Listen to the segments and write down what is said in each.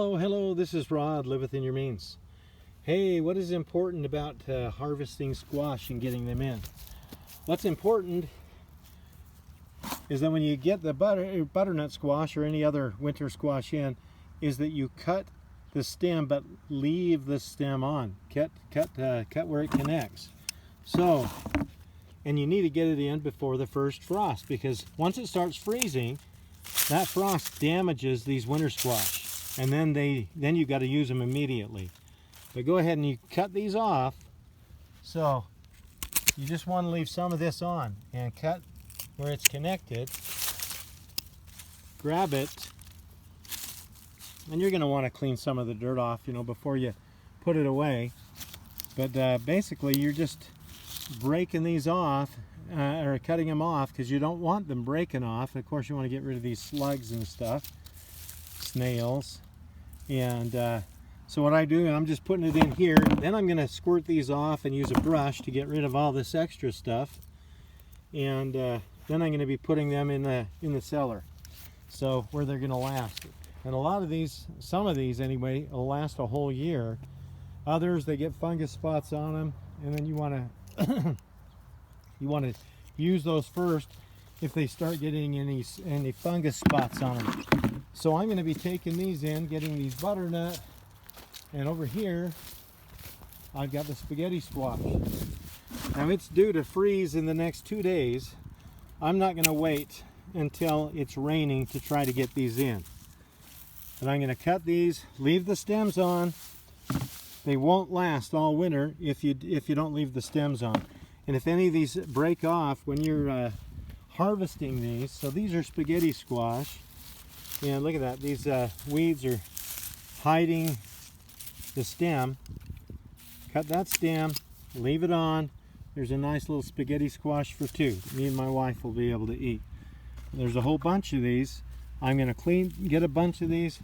Hello, this is Rod, Live Within Your Means. Hey, what is important about harvesting squash and getting them in? What's important is that when you get the butternut squash or any other winter squash in, is that you cut the stem but leave the stem on. Cut where it connects. So, and you need to get it in before the first frost, because once it starts freezing, that frost damages these winter squash. And then you got to use them immediately. But go ahead and you cut these off. So you just want to leave some of this on and cut where it's connected. Grab it, and you're going to want to clean some of the dirt off, before you put it away. But basically, you're just breaking these off or cutting them off because you don't want them breaking off. Of course, you want to get rid of these slugs and stuff. Snails. And so what I do, I'm just putting it in here. Then I'm going to squirt these off and use a brush to get rid of all this extra stuff. And then I'm going to be putting them in the cellar, so where they're going to last. And a lot of these, some of these anyway, will last a whole year. Others, they get fungus spots on them, and then you want to use those first if they start getting any fungus spots on them. So I'm going to be taking these in, getting these butternut, and over here I've got the spaghetti squash. Now it's due to freeze in the next 2 days. I'm not going to wait until it's raining to try to get these in. And I'm going to cut these, leave the stems on. They won't last all winter if you don't leave the stems on. And if any of these break off when you're harvesting these, so these are spaghetti squash. And look at that, these weeds are hiding the stem. Cut that stem, leave it on. There's a nice little spaghetti squash for two. Me and my wife will be able to eat. There's a whole bunch of these. I'm going to get a bunch of these,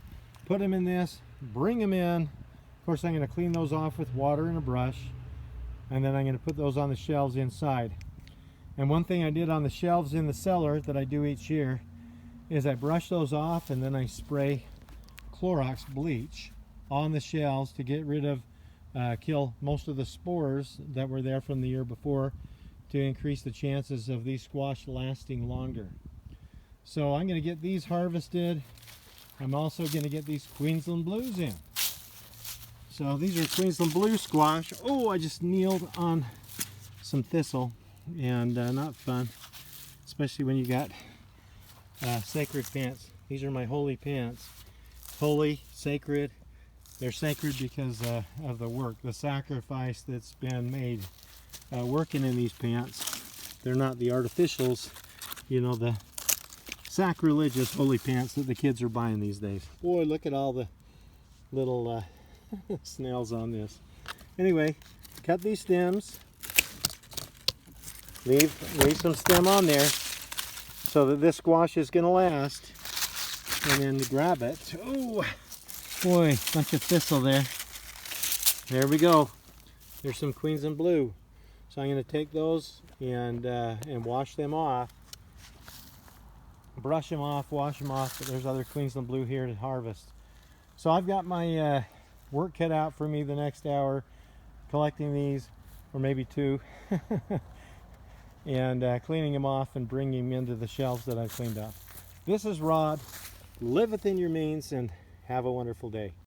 put them in this, bring them in. Of course, I'm going to clean those off with water and a brush. And then I'm going to put those on the shelves inside. And one thing I did on the shelves in the cellar that I do each year is I brush those off, and then I spray Clorox bleach on the shelves to get rid of, kill most of the spores that were there from the year before, to increase the chances of these squash lasting longer. So I'm going to get these harvested. I'm also going to get these Queensland Blues in. So these are Queensland Blue squash. Oh, I just kneeled on some thistle, and not fun, especially when you got sacred pants. These are my holy pants. Holy, sacred. They're sacred because of the work, the sacrifice that's been made working in these pants. They're not the artificials, the sacrilegious holy pants that the kids are buying these days. Boy, look at all the little snails on this. Anyway, cut these stems. Leave some stem on there, so that this squash is going to last. And then grab it. Oh, boy, bunch of thistle there. There we go. There's some Queensland Blue. So I'm going to take those and wash them off. Brush them off, wash them off, but there's other Queensland Blue here to harvest. So I've got my work cut out for me the next hour, collecting these, or maybe two. And cleaning them off and bringing them into the shelves that I've cleaned up. This is Rod. Live within your means and have a wonderful day.